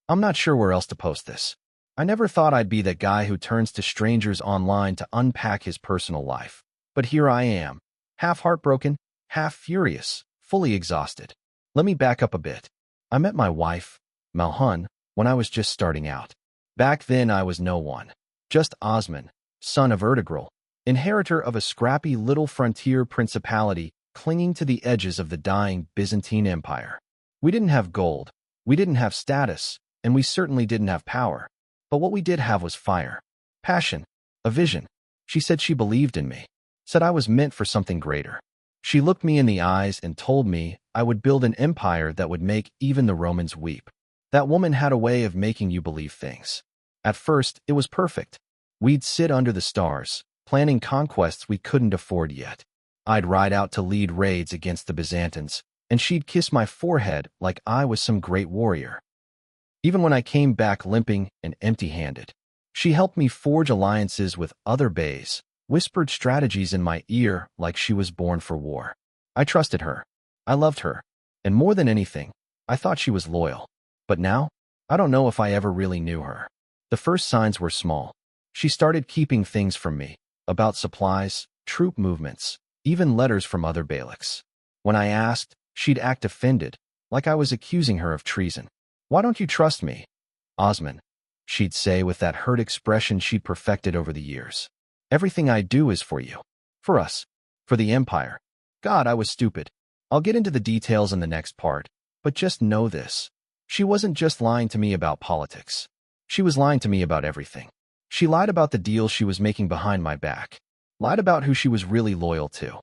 I'm not sure where else to post this. I never thought I'd be that guy who turns to strangers online to unpack his personal life. But here I am, half heartbroken, half furious, fully exhausted. Let me back up a bit. I met my wife, Malhun, when I was just starting out. Back then I was no one. Just Osman, son of Ertugrul, inheritor of a scrappy little frontier principality clinging to the edges of the dying Byzantine Empire. We didn't have gold, we didn't have status, and we certainly didn't have power. But what we did have was fire, passion, a vision. She said she believed in me, said I was meant for something greater. She looked me in the eyes and told me I would build an empire that would make even the Romans weep. That woman had a way of making you believe things. At first, it was perfect. We'd sit under the stars, planning conquests we couldn't afford yet. I'd ride out to lead raids against the Byzantines, and she'd kiss my forehead like I was some great warrior. Even when I came back limping and empty-handed, she helped me forge alliances with other beys, whispered strategies in my ear like she was born for war. I trusted her. I loved her. And more than anything, I thought she was loyal. But now, I don't know if I ever really knew her. The first signs were small. She started keeping things from me, about supplies, troop movements, even letters from other beyliks. When I asked, she'd act offended, like I was accusing her of treason. Why don't you trust me, Osman? She'd say with that hurt expression she'd perfected over the years. Everything I do is for you. For us. For the Empire. God, I was stupid. I'll get into the details in the next part, but just know this. She wasn't just lying to me about politics. She was lying to me about everything. She lied about the deals she was making behind my back. Lied about who she was really loyal to.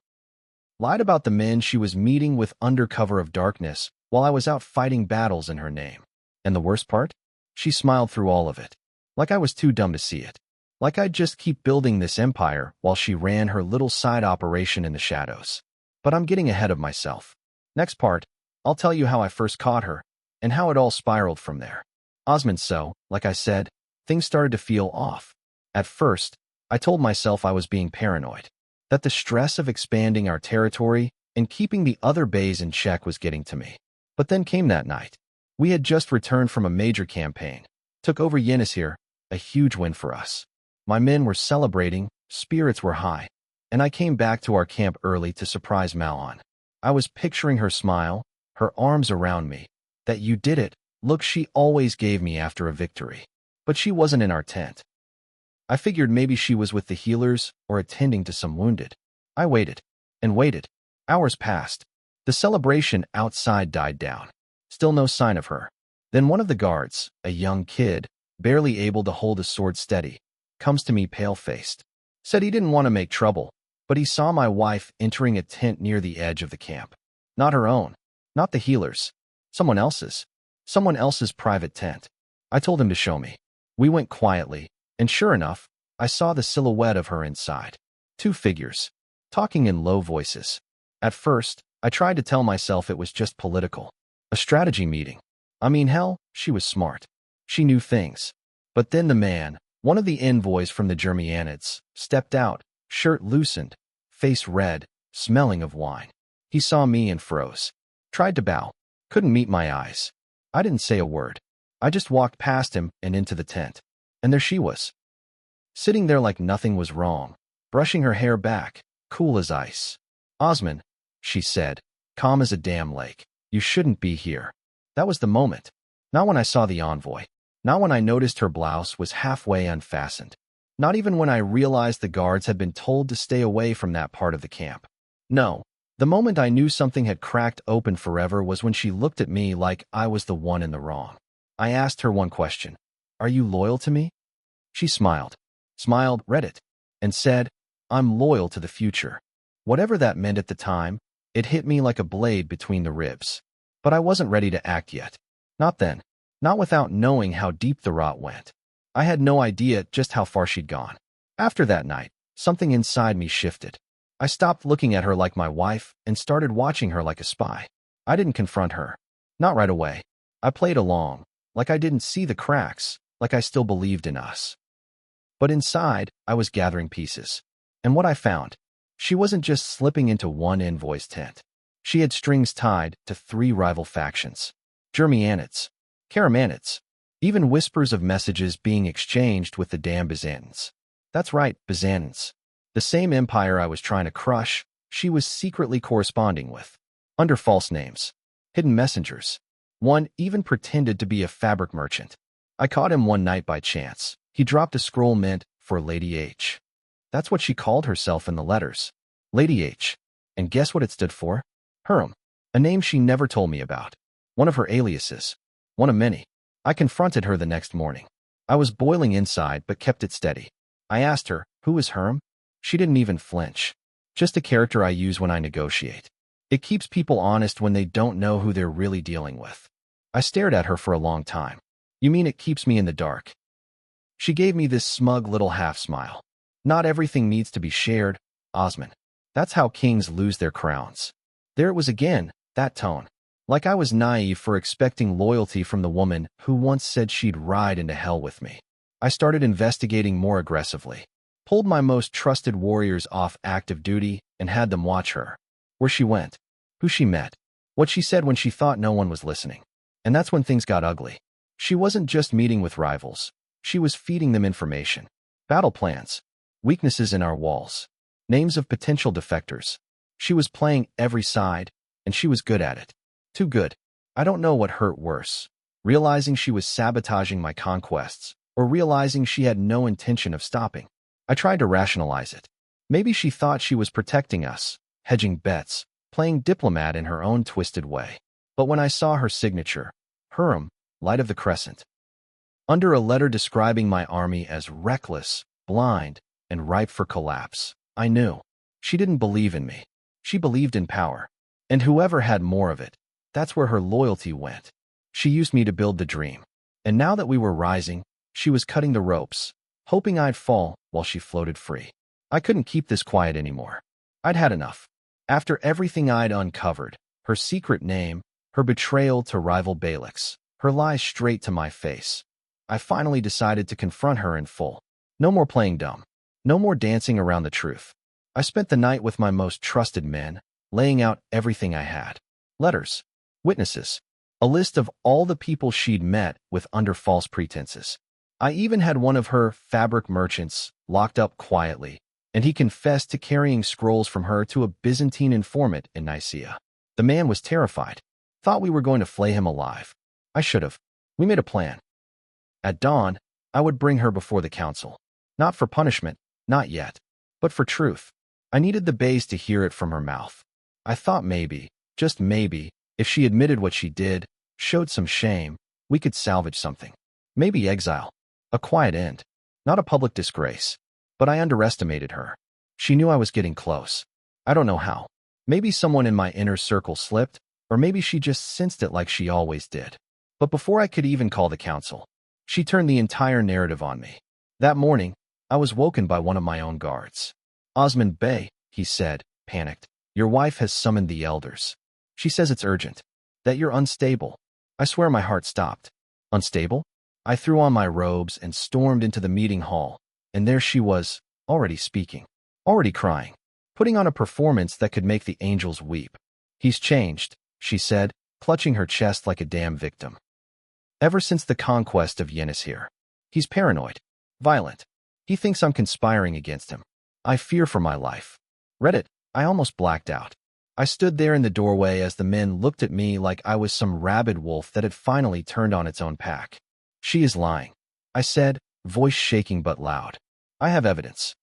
Lied about the men she was meeting with under cover of darkness while I was out fighting battles in her name. And the worst part? She smiled through all of it. Like I was too dumb to see it. Like I'd just keep building this empire while she ran her little side operation in the shadows. But I'm getting ahead of myself. Next part, I'll tell you how I first caught her, and how it all spiraled from there. Osman, so, like I said, things started to feel off. At first, I told myself I was being paranoid, that the stress of expanding our territory and keeping the other beys in check was getting to me. But then came that night. We had just returned from a major campaign, took over Yenisir, a huge win for us. My men were celebrating, spirits were high, and I came back to our camp early to surprise Malon. I was picturing her smile, her arms around me, that "you did it" look she always gave me after a victory. But she wasn't in our tent. I figured maybe she was with the healers or attending to some wounded. I waited and waited. Hours passed. The celebration outside died down. Still no sign of her. Then one of the guards, a young kid, barely able to hold a sword steady, comes to me pale-faced. Said he didn't want to make trouble, but he saw my wife entering a tent near the edge of the camp. Not her own. Not the healers. Someone else's. Someone else's private tent. I told him to show me. We went quietly, and sure enough, I saw the silhouette of her inside. Two figures, talking in low voices. At first, I tried to tell myself it was just political. A strategy meeting. I mean, hell, she was smart. She knew things. But then the man, one of the envoys from the Germanids, stepped out, shirt loosened, face red, smelling of wine. He saw me and froze. Tried to bow. Couldn't meet my eyes. I didn't say a word. I just walked past him and into the tent. And there she was. Sitting there like nothing was wrong, brushing her hair back, cool as ice. Osman, she said, calm as a damn lake. You shouldn't be here. That was the moment. Not when I saw the envoy. Not when I noticed her blouse was halfway unfastened. Not even when I realized the guards had been told to stay away from that part of the camp. No. The moment I knew something had cracked open forever was when she looked at me like I was the one in the wrong. I asked her one question. Are you loyal to me? She smiled, read it, and said, I'm loyal to the future. Whatever that meant at the time, it hit me like a blade between the ribs. But I wasn't ready to act yet. Not then. Not without knowing how deep the rot went. I had no idea just how far she'd gone. After that night, something inside me shifted. I stopped looking at her like my wife and started watching her like a spy. I didn't confront her. Not right away. I played along, like I didn't see the cracks, like I still believed in us. But inside, I was gathering pieces. And what I found, she wasn't just slipping into one envoy's tent. She had strings tied to 3 rival factions. Germanids, Karamanids, Even whispers of messages being exchanged with the damn Byzantines. That's right, Byzantines. The same empire I was trying to crush, she was secretly corresponding with. Under false names. Hidden messengers. One even pretended to be a fabric merchant. I caught him one night by chance. He dropped a scroll meant for Lady H. That's what she called herself in the letters. Lady H. And guess what it stood for? Hurum. A name she never told me about. One of her aliases. One of many. I confronted her the next morning. I was boiling inside but kept it steady. I asked her, who is Hurum? She didn't even flinch. Just a character I use when I negotiate. It keeps people honest when they don't know who they're really dealing with. I stared at her for a long time. You mean it keeps me in the dark? She gave me this smug little half-smile. Not everything needs to be shared, Osman. That's how kings lose their crowns. There it was again, that tone. Like I was naive for expecting loyalty from the woman who once said she'd ride into hell with me. I started investigating more aggressively. Pulled my most trusted warriors off active duty and had them watch her. Where she went. Who she met. What she said when she thought no one was listening. And that's when things got ugly. She wasn't just meeting with rivals. She was feeding them information. Battle plans. Weaknesses in our walls. Names of potential defectors. She was playing every side, and she was good at it. Too good. I don't know what hurt worse. Realizing she was sabotaging my conquests, or realizing she had no intention of stopping. I tried to rationalize it. Maybe she thought she was protecting us, hedging bets, playing diplomat in her own twisted way. But when I saw her signature, Hurum, Light of the Crescent, under a letter describing my army as reckless, blind, and ripe for collapse, I knew. She didn't believe in me. She believed in power. And whoever had more of it, that's where her loyalty went. She used me to build the dream. And now that we were rising, she was cutting the ropes, hoping I'd fall while she floated free. I couldn't keep this quiet anymore. I'd had enough. After everything I'd uncovered, her secret name, her betrayal to rival Beyliks, her lies straight to my face, I finally decided to confront her in full. No more playing dumb. No more dancing around the truth. I spent the night with my most trusted men, laying out everything I had. Letters. Witnesses. A list of all the people she'd met with under false pretenses. I even had one of her fabric merchants locked up quietly, and he confessed to carrying scrolls from her to a Byzantine informant in Nicaea. The man was terrified. Thought we were going to flay him alive. I should have. We made a plan. At dawn, I would bring her before the council. Not for punishment, not yet, but for truth. I needed the Beys to hear it from her mouth. I thought maybe, just maybe, if she admitted what she did, showed some shame, we could salvage something. Maybe exile. A quiet end. Not a public disgrace. But I underestimated her. She knew I was getting close. I don't know how. Maybe someone in my inner circle slipped, or maybe she just sensed it like she always did. But before I could even call the council, she turned the entire narrative on me. That morning, I was woken by one of my own guards. Osman Bey, he said, panicked. Your wife has summoned the elders. She says it's urgent. That you're unstable. I swear my heart stopped. Unstable? I threw on my robes and stormed into the meeting hall, and there she was, already speaking, already crying, putting on a performance that could make the angels weep. He's changed, she said, clutching her chest like a damn victim. Ever since the conquest of Yenisheir. He's paranoid, violent. He thinks I'm conspiring against him. I fear for my life. Read it. I almost blacked out. I stood there in the doorway as the men looked at me like I was some rabid wolf that had finally turned on its own pack. She is lying, I said, voice shaking but loud. I have evidence.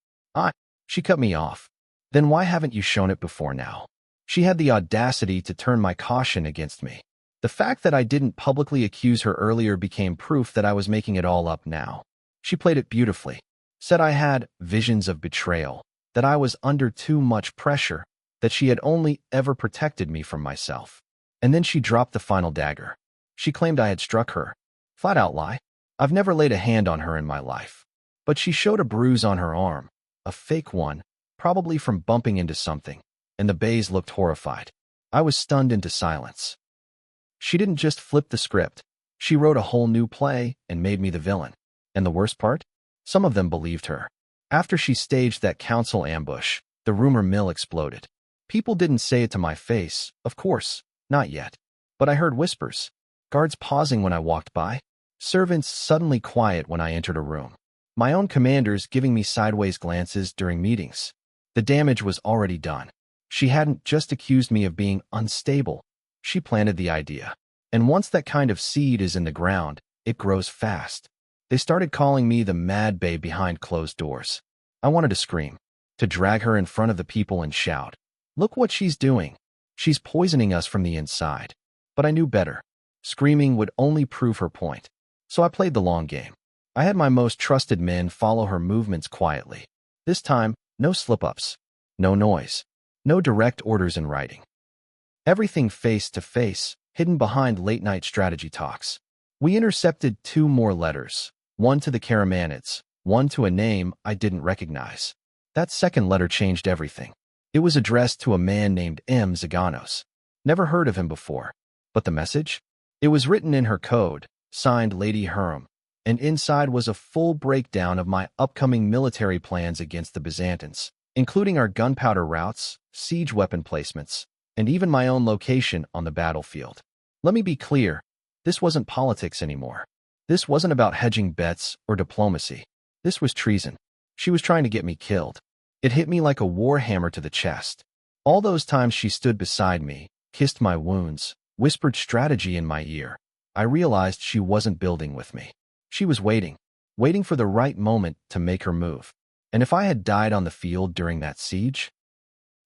She cut me off. Then why haven't you shown it before now? She had the audacity to turn my caution against me. The fact that I didn't publicly accuse her earlier became proof that I was making it all up now. She played it beautifully. Said I had visions of betrayal, that I was under too much pressure, that she had only ever protected me from myself. And then she dropped the final dagger. She claimed I had struck her. Flat out lie. I've never laid a hand on her in my life. But she showed a bruise on her arm, a fake one, probably from bumping into something, and the Beys looked horrified. I was stunned into silence. She didn't just flip the script. She wrote a whole new play and made me the villain. And the worst part? Some of them believed her. After she staged that council ambush, the rumor mill exploded. People didn't say it to my face, of course, not yet. But I heard whispers. Guards pausing when I walked by. Servants suddenly quiet when I entered a room. My own commanders giving me sideways glances during meetings. The damage was already done. She hadn't just accused me of being unstable. She planted the idea. And once that kind of seed is in the ground, it grows fast. They started calling me the mad babe behind closed doors. I wanted to scream, to drag her in front of the people and shout, "Look what she's doing. She's poisoning us from the inside." But I knew better. Screaming would only prove her point. So I played the long game. I had my most trusted men follow her movements quietly. This time, no slip-ups, no noise, no direct orders in writing. Everything face-to-face, hidden behind late-night strategy talks. We intercepted 2 more letters, one to the Karamanids, one to a name I didn't recognize. That second letter changed everything. It was addressed to a man named M. Zaganos. Never heard of him before. But the message? It was written in her code, signed Lady Hurum, and inside was a full breakdown of my upcoming military plans against the Byzantines, including our gunpowder routes, siege weapon placements, and even my own location on the battlefield. Let me be clear, this wasn't politics anymore. This wasn't about hedging bets or diplomacy. This was treason. She was trying to get me killed. It hit me like a war hammer to the chest. All those times she stood beside me, kissed my wounds, whispered strategy in my ear, I realized she wasn't building with me. She was waiting for the right moment to make her move. And if I had died on the field during that siege,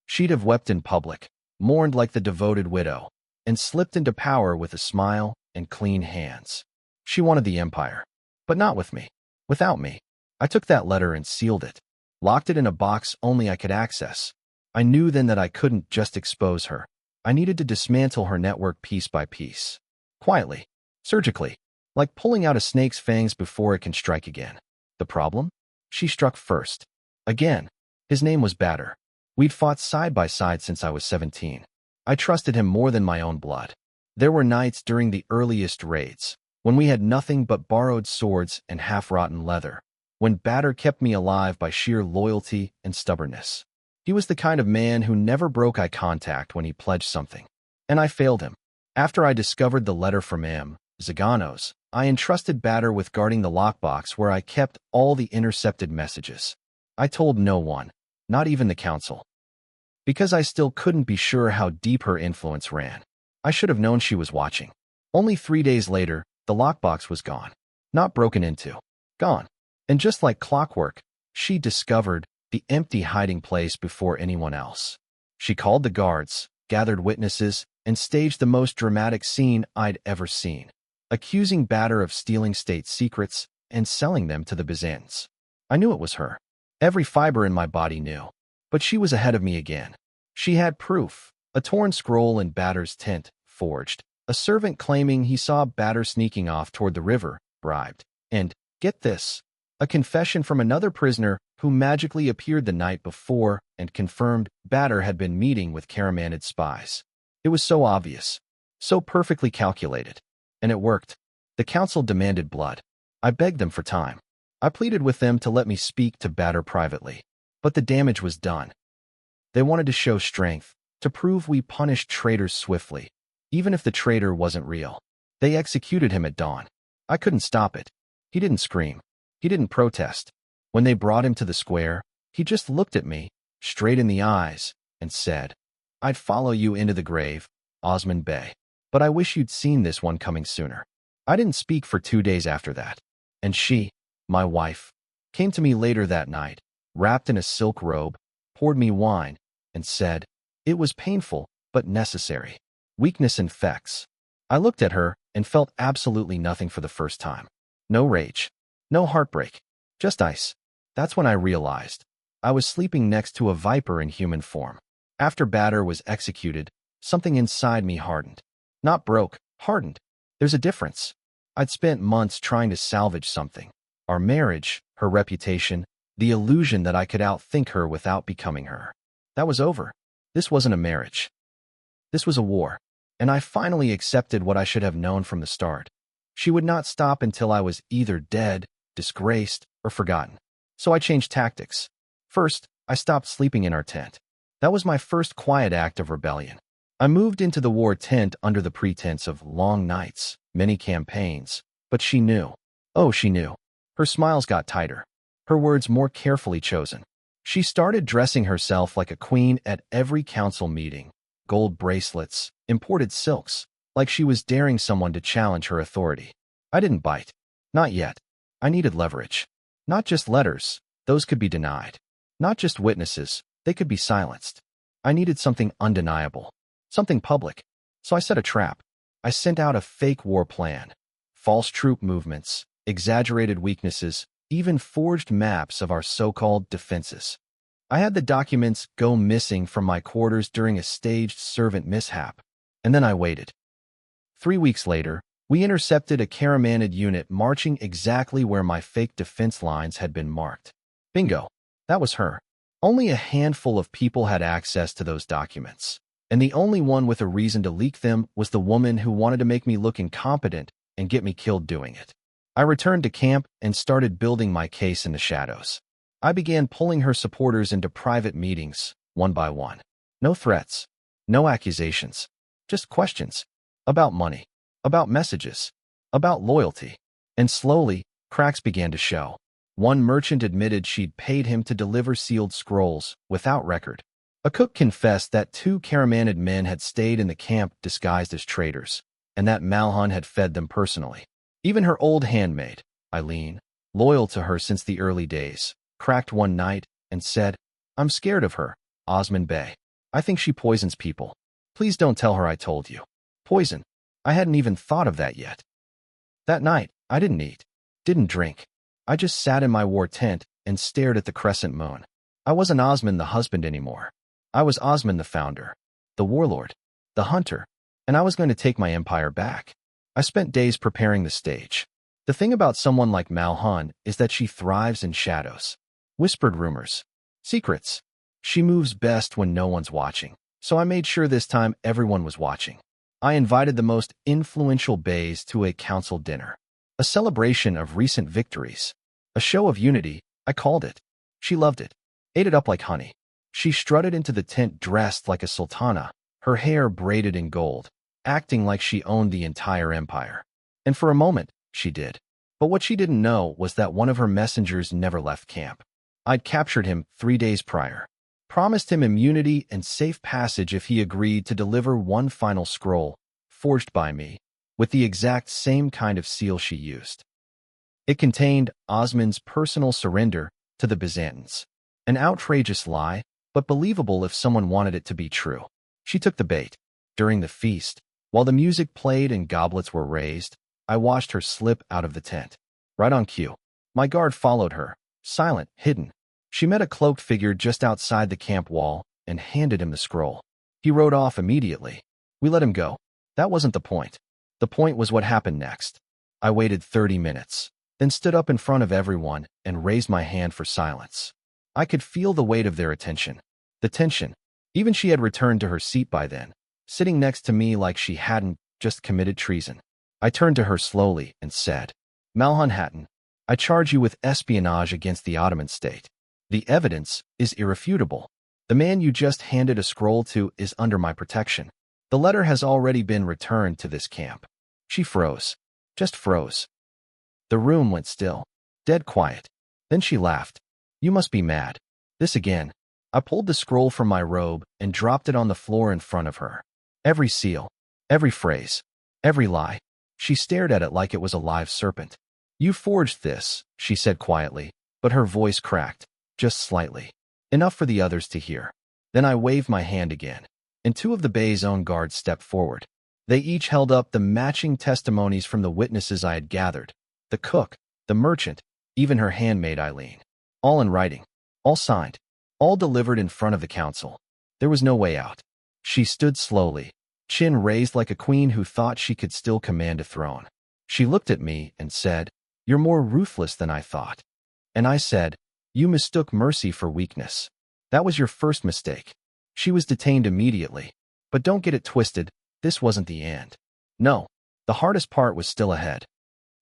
she'd have wept in public, mourned like the devoted widow, and slipped into power with a smile and clean hands. She wanted the empire, but not with me, without me. I took that letter and sealed it, locked it in a box only I could access. I knew then that I couldn't just expose her. I needed to dismantle her network piece by piece. Quietly, surgically, like pulling out a snake's fangs before it can strike again. The problem? She struck first. Again. His name was Bader. We'd fought side by side since I was 17. I trusted him more than my own blood. There were nights during the earliest raids, when we had nothing but borrowed swords and half-rotten leather, when Bader kept me alive by sheer loyalty and stubbornness. He was the kind of man who never broke eye contact when he pledged something. And I failed him. After I discovered the letter from M. Zaganos, I entrusted Bader with guarding the lockbox where I kept all the intercepted messages. I told no one, not even the council, because I still couldn't be sure how deep her influence ran. I should have known she was watching. Only 3 days later, the lockbox was gone. Not broken into. Gone. And just like clockwork, she discovered the empty hiding place before anyone else. She called the guards, gathered witnesses, and staged the most dramatic scene I'd ever seen, accusing Bader of stealing state secrets and selling them to the Byzantines. I knew it was her. Every fiber in my body knew. But she was ahead of me again. She had proof, a torn scroll in Bader's tent, forged, a servant claiming he saw Bader sneaking off toward the river, bribed, and, get this, a confession from another prisoner who magically appeared the night before and confirmed Bader had been meeting with Karamanid spies. It was so obvious, so perfectly calculated. And it worked. The council demanded blood. I begged them for time. I pleaded with them to let me speak to Bader privately. But the damage was done. They wanted to show strength, to prove we punished traitors swiftly, even if the traitor wasn't real. They executed him at dawn. I couldn't stop it. He didn't scream. He didn't protest. When they brought him to the square, he just looked at me, straight in the eyes, and said, "I'd follow you into the grave, Osman Bey. But I wish you'd seen this one coming sooner." I didn't speak for 2 days after that. And she, my wife, came to me later that night, wrapped in a silk robe, poured me wine, and said, "It was painful, but necessary. Weakness infects." I looked at her and felt absolutely nothing for the first time. No rage. No heartbreak. Just ice. That's when I realized I was sleeping next to a viper in human form. After Bader was executed, something inside me hardened. Not broke, hardened. There's a difference. I'd spent months trying to salvage something. Our marriage, her reputation, the illusion that I could outthink her without becoming her. That was over. This wasn't a marriage. This was a war. And I finally accepted what I should have known from the start. She would not stop until I was either dead, disgraced, or forgotten. So I changed tactics. First, I stopped sleeping in our tent. That was my first quiet act of rebellion. I moved into the war tent under the pretense of long nights, many campaigns, But she knew. Oh, she knew. Her smiles got tighter, her words more carefully chosen. She started dressing herself like a queen at every council meeting. Gold bracelets, imported silks, like she was daring someone to challenge her authority. I didn't bite. Not yet. I needed leverage. Not just letters, those could be denied. Not just witnesses, they could be silenced. I needed something undeniable, something public. So I set a trap. I sent out a fake war plan. False troop movements, exaggerated weaknesses, even forged maps of our so-called defenses. I had the documents go missing from my quarters during a staged servant mishap, and then I waited. 3 weeks later, we intercepted a Karamanid unit marching exactly where my fake defense lines had been marked. Bingo. That was her. Only a handful of people had access to those documents, and the only one with a reason to leak them was the woman who wanted to make me look incompetent and get me killed doing it. I returned to camp and started building my case in the shadows. I began pulling her supporters into private meetings, one by one. No threats, no accusations, just questions. About money, about messages, about loyalty. And slowly, cracks began to show. One merchant admitted she'd paid him to deliver sealed scrolls, without record. A cook confessed that 2 Karamanid men had stayed in the camp disguised as traders, and that Malhan had fed them personally. Even her old handmaid, Eileen, loyal to her since the early days, cracked one night and said, "I'm scared of her, Osman Bey. I think she poisons people. Please don't tell her I told you." Poison. I hadn't even thought of that yet. That night, I didn't eat, didn't drink. I just sat in my war tent and stared at the crescent moon. I wasn't Osman the husband anymore. I was Osman the founder, the warlord, the hunter, and I was going to take my empire back. I spent days preparing the stage. The thing about someone like Malhan is that she thrives in shadows. Whispered rumors. Secrets. She moves best when no one's watching. So I made sure this time everyone was watching. I invited the most influential beys to a council dinner. A celebration of recent victories. A show of unity, I called it. She loved it. Ate it up like honey. She strutted into the tent dressed like a sultana, her hair braided in gold, acting like she owned the entire empire. And for a moment, she did. But what she didn't know was that one of her messengers never left camp. I'd captured him 3 days prior. Promised him immunity and safe passage if he agreed to deliver one final scroll, forged by me, with the exact same kind of seal she used. It contained Osman's personal surrender to the Byzantines. An outrageous lie, but believable if someone wanted it to be true. She took the bait. During the feast, while the music played and goblets were raised, I watched her slip out of the tent. Right on cue. My guard followed her, silent, hidden. She met a cloaked figure just outside the camp wall and handed him the scroll. He rode off immediately. We let him go. That wasn't the point. The point was what happened next. I waited 30 minutes, then stood up in front of everyone and raised my hand for silence. I could feel the weight of their attention. The tension. Even she had returned to her seat by then, sitting next to me like she hadn't just committed treason. I turned to her slowly and said, "Malhan Hatton, I charge you with espionage against the Ottoman state. The evidence is irrefutable. The man you just handed a scroll to is under my protection. The letter has already been returned to this camp." She froze. Just froze. The room went still. Dead quiet. Then she laughed. "You must be mad. This again." I pulled the scroll from my robe and dropped it on the floor in front of her. Every seal, every phrase, every lie. She stared at it like it was a live serpent. "You forged this," she said quietly, but her voice cracked, just slightly. Enough for the others to hear. Then I waved my hand again, and 2 of the Bey's own guards stepped forward. They each held up the matching testimonies from the witnesses I had gathered. The cook, the merchant, even her handmaid Eileen. All in writing. All signed. All delivered in front of the council. There was no way out. She stood slowly, chin raised like a queen who thought she could still command a throne. She looked at me and said, "You're more ruthless than I thought." And I said, "You mistook mercy for weakness. That was your first mistake." She was detained immediately. But don't get it twisted, this wasn't the end. No, the hardest part was still ahead.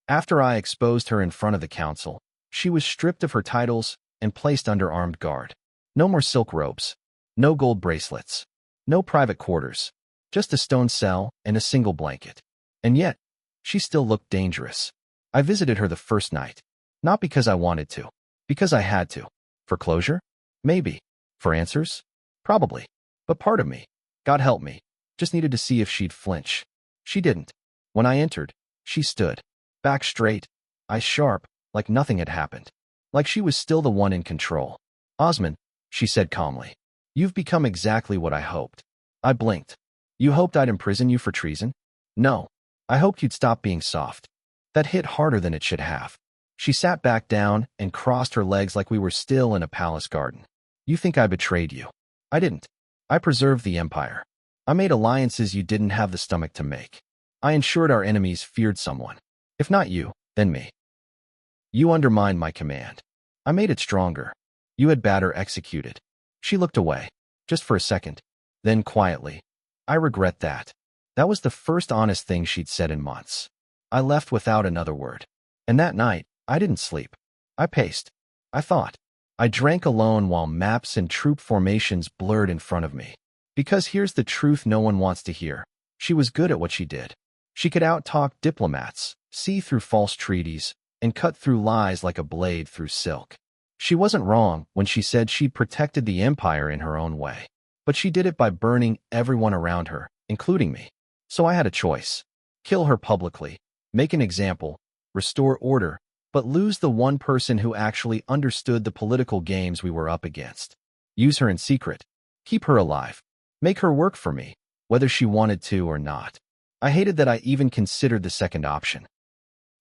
After I exposed her in front of the council, she was stripped of her titles and placed under armed guard. No more silk robes. No gold bracelets. No private quarters. Just a stone cell and a single blanket. And yet, she still looked dangerous. I visited her the first night. Not because I wanted to. Because I had to. For closure? Maybe. For answers? Probably. But part of me, God help me, just needed to see if she'd flinch. She didn't. When I entered, she stood. Back straight, eyes sharp, like nothing had happened. Like she was still the one in control. Osmond, she said calmly. You've become exactly what I hoped. I blinked. You hoped I'd imprison you for treason? No. I hoped you'd stop being soft. That hit harder than it should have. She sat back down and crossed her legs like we were still in a palace garden. You think I betrayed you. I didn't. I preserved the empire. I made alliances you didn't have the stomach to make. I ensured our enemies feared someone. If not you, then me. You undermined my command. I made it stronger. You had better execute it. She looked away, just for a second. Then quietly, I regret that. That was the first honest thing she'd said in months. I left without another word. And that night, I didn't sleep. I paced. I thought. I drank alone while maps and troop formations blurred in front of me. Because here's the truth no one wants to hear. She was good at what she did. She could out-talk diplomats, see through false treaties, and cut through lies like a blade through silk. She wasn't wrong when she said she'd protected the empire in her own way. But she did it by burning everyone around her, including me. So I had a choice. Kill her publicly, make an example, restore order, but lose the one person who actually understood the political games we were up against. Use her in secret. Keep her alive. Make her work for me, whether she wanted to or not. I hated that I even considered the second option.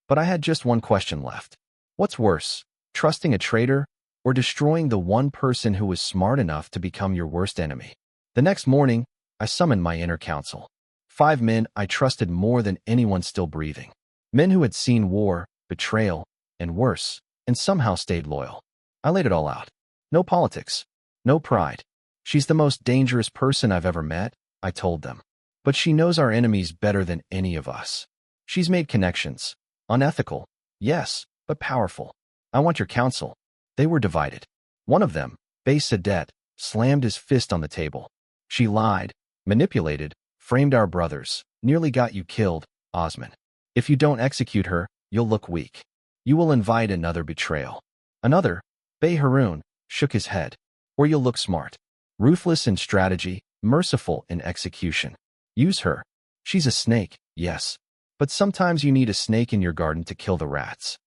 But I had just one question left. What's worse, trusting a traitor or destroying the one person who was smart enough to become your worst enemy? The next morning, I summoned my inner council. 5 men I trusted more than anyone still breathing. Men who had seen war, betrayal, and worse, and somehow stayed loyal. I laid it all out. No politics. No pride. She's the most dangerous person I've ever met, I told them. But she knows our enemies better than any of us. She's made connections. Unethical, yes, but powerful. I want your counsel. They were divided. One of them, Bay Sadet, slammed his fist on the table. She lied, manipulated, framed our brothers, nearly got you killed, Osmond. If you don't execute her, you'll look weak. You will invite another betrayal. Another, Bay Haroun, shook his head. Or you'll look smart. Ruthless in strategy, merciful in execution. Use her. She's a snake, yes. But sometimes you need a snake in your garden to kill the rats.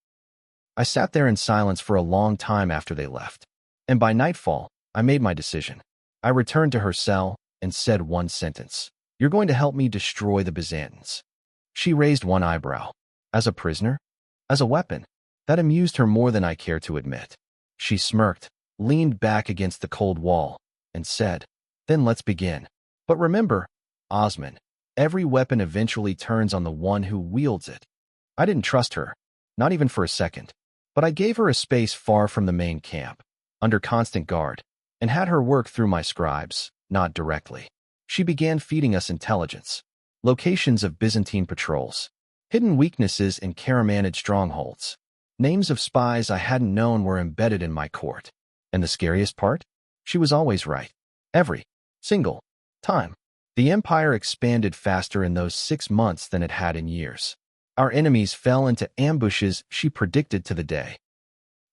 I sat there in silence for a long time after they left. And by nightfall, I made my decision. I returned to her cell and said one sentence. You're going to help me destroy the Byzantines. She raised one eyebrow. As a prisoner? As a weapon? That amused her more than I care to admit. She smirked, leaned back against the cold wall, and said, Then let's begin. But remember, Osmond, every weapon eventually turns on the one who wields it. I didn't trust her, not even for a second. But I gave her a space far from the main camp, under constant guard, and had her work through my scribes, not directly. She began feeding us intelligence, locations of Byzantine patrols, hidden weaknesses in Karamanid strongholds. Names of spies I hadn't known were embedded in my court. And the scariest part? She was always right. Every single time. The empire expanded faster in those 6 months than it had in years. Our enemies fell into ambushes she predicted to the day.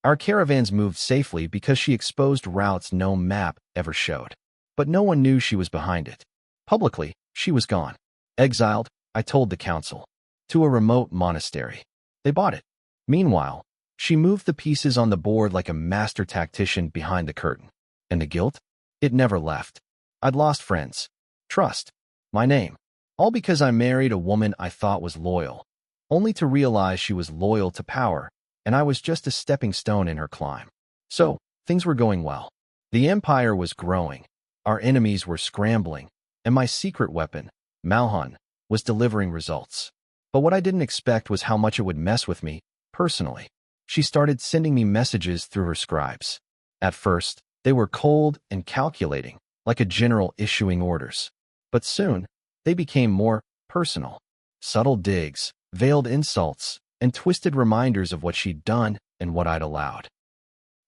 Our caravans moved safely because she exposed routes no map ever showed. But no one knew she was behind it. Publicly, she was gone. Exiled, I told the council. To a remote monastery. They bought it. Meanwhile, she moved the pieces on the board like a master tactician behind the curtain. And the guilt? It never left. I'd lost friends. Trust. My name. All because I married a woman I thought was loyal. Only to realize she was loyal to power, and I was just a stepping stone in her climb. So, things were going well. The empire was growing. Our enemies were scrambling. And my secret weapon, Malhan, was delivering results. But what I didn't expect was how much it would mess with me, personally. She started sending me messages through her scribes. At first, they were cold and calculating, like a general issuing orders. But soon, they became more personal. Subtle digs, veiled insults, and twisted reminders of what she'd done and what I'd allowed.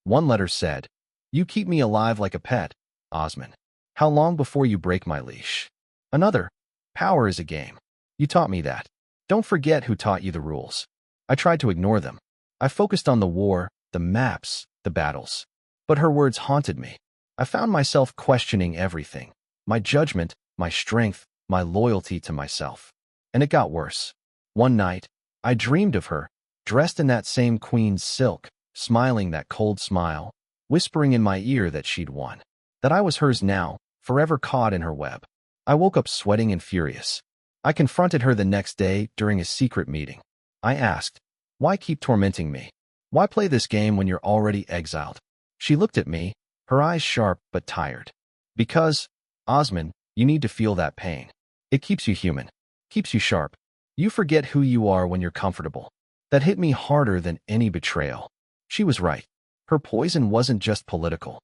One letter said, You keep me alive like a pet, Osmond. How long before you break my leash? Another, Power is a game. You taught me that. Don't forget who taught you the rules. I tried to ignore them. I focused on the war, the maps, the battles. But her words haunted me. I found myself questioning everything. My judgment, my strength, my loyalty to myself. And it got worse. One night, I dreamed of her, dressed in that same queen's silk, smiling that cold smile, whispering in my ear that she'd won. That I was hers now, forever caught in her web. I woke up sweating and furious. I confronted her the next day during a secret meeting. I asked, "Why keep tormenting me? Why play this game when you're already exiled?" She looked at me, her eyes sharp but tired. "Because, Osman, you need to feel that pain. It keeps you human, keeps you sharp. You forget who you are when you're comfortable." That hit me harder than any betrayal. She was right. Her poison wasn't just political.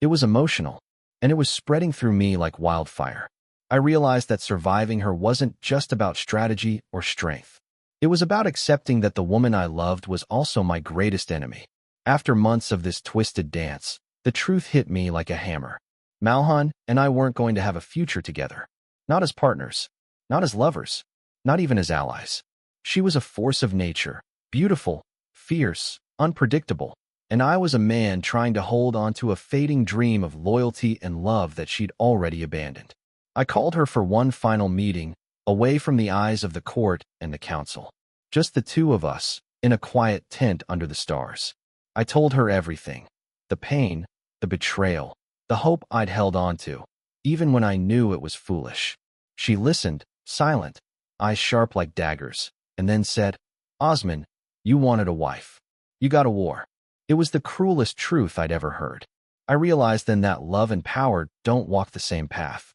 It was emotional, and it was spreading through me like wildfire. I realized that surviving her wasn't just about strategy or strength. It was about accepting that the woman I loved was also my greatest enemy. After months of this twisted dance, the truth hit me like a hammer. Malhan and I weren't going to have a future together. Not as partners, not as lovers, not even as allies. She was a force of nature, beautiful, fierce, unpredictable, and I was a man trying to hold on to a fading dream of loyalty and love that she'd already abandoned. I called her for one final meeting, away from the eyes of the court and the council. Just the two of us, in a quiet tent under the stars. I told her everything. The pain, the betrayal, the hope I'd held on to, even when I knew it was foolish. She listened, silent, eyes sharp like daggers, and then said, "Osman, you wanted a wife. You got a war." It was the cruelest truth I'd ever heard. I realized then that love and power don't walk the same path.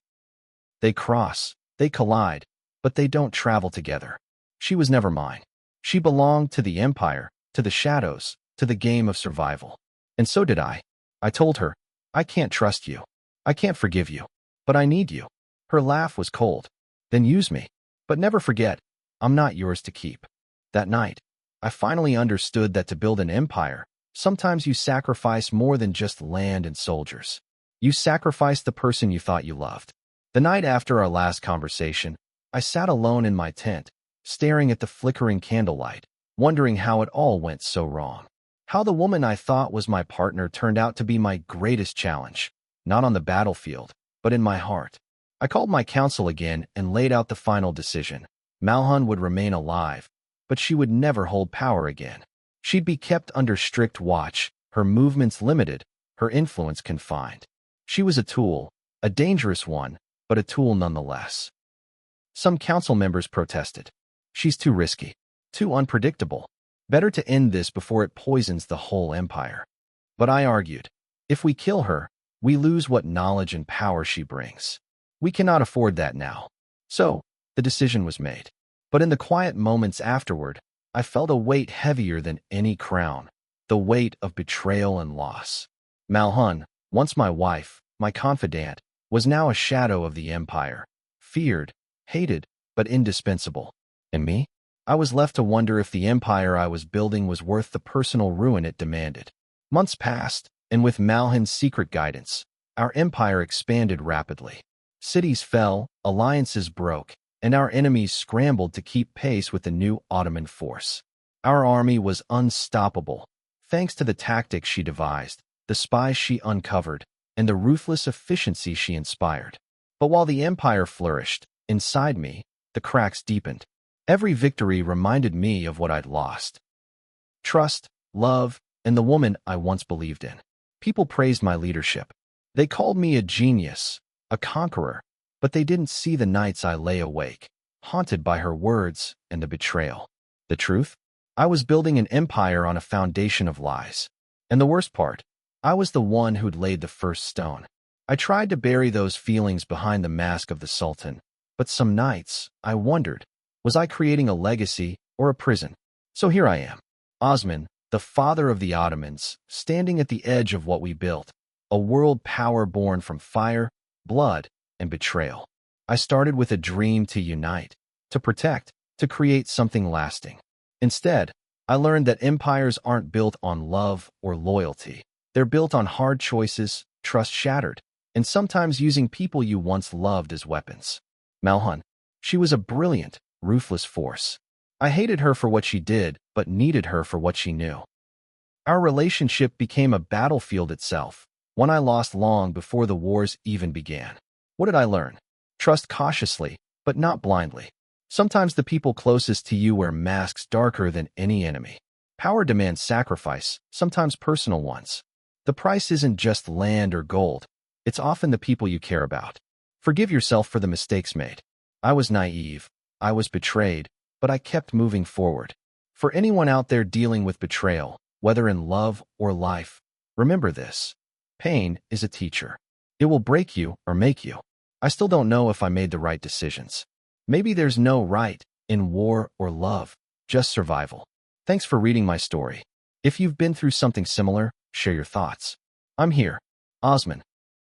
They cross, they collide, but they don't travel together. She was never mine. She belonged to the Empire, to the shadows, to the game of survival. And so did I. I told her, "I can't trust you. I can't forgive you. But I need you." Her laugh was cold. "Then use me. But never forget, I'm not yours to keep." That night, I finally understood that to build an empire, sometimes you sacrifice more than just land and soldiers. You sacrifice the person you thought you loved. The night after our last conversation, I sat alone in my tent, staring at the flickering candlelight, wondering how it all went so wrong. How the woman I thought was my partner turned out to be my greatest challenge, not on the battlefield, but in my heart. I called my council again and laid out the final decision. Malhan would remain alive, but she would never hold power again. She'd be kept under strict watch, her movements limited, her influence confined. She was a tool, a dangerous one, but a tool nonetheless. Some council members protested. "She's too risky, too unpredictable. Better to end this before it poisons the whole empire." But I argued, if we kill her, we lose what knowledge and power she brings. We cannot afford that now. So, the decision was made. But in the quiet moments afterward, I felt a weight heavier than any crown, the weight of betrayal and loss. Malhan, once my wife, my confidant, was now a shadow of the empire, feared, hated, but indispensable. And me? I was left to wonder if the empire I was building was worth the personal ruin it demanded. Months passed, and with Malhan's secret guidance, our empire expanded rapidly. Cities fell, alliances broke, and our enemies scrambled to keep pace with the new Ottoman force. Our army was unstoppable, thanks to the tactics she devised, the spies she uncovered, and the ruthless efficiency she inspired. But while the empire flourished, inside me, the cracks deepened. Every victory reminded me of what I'd lost. Trust, love, and the woman I once believed in. People praised my leadership. They called me a genius, a conqueror, but they didn't see the nights I lay awake, haunted by her words and the betrayal. The truth? I was building an empire on a foundation of lies. And the worst part, I was the one who'd laid the first stone. I tried to bury those feelings behind the mask of the Sultan, but some nights, I wondered, was I creating a legacy or a prison? So here I am, Osman, the father of the Ottomans, standing at the edge of what we built, a world power born from fire, blood, and betrayal. I started with a dream to unite, to protect, to create something lasting. Instead, I learned that empires aren't built on love or loyalty. They're built on hard choices, trust shattered, and sometimes using people you once loved as weapons. Malhan, she was a brilliant, ruthless force. I hated her for what she did, but needed her for what she knew. Our relationship became a battlefield itself, one I lost long before the wars even began. What did I learn? Trust cautiously, but not blindly. Sometimes the people closest to you wear masks darker than any enemy. Power demands sacrifice, sometimes personal ones. The price isn't just land or gold. It's often the people you care about. Forgive yourself for the mistakes made. I was naive. I was betrayed, but I kept moving forward. For anyone out there dealing with betrayal, whether in love or life, remember this. Pain is a teacher. It will break you or make you. I still don't know if I made the right decisions. Maybe there's no right in war or love, just survival. Thanks for reading my story. If you've been through something similar, share your thoughts. I'm here. Osman.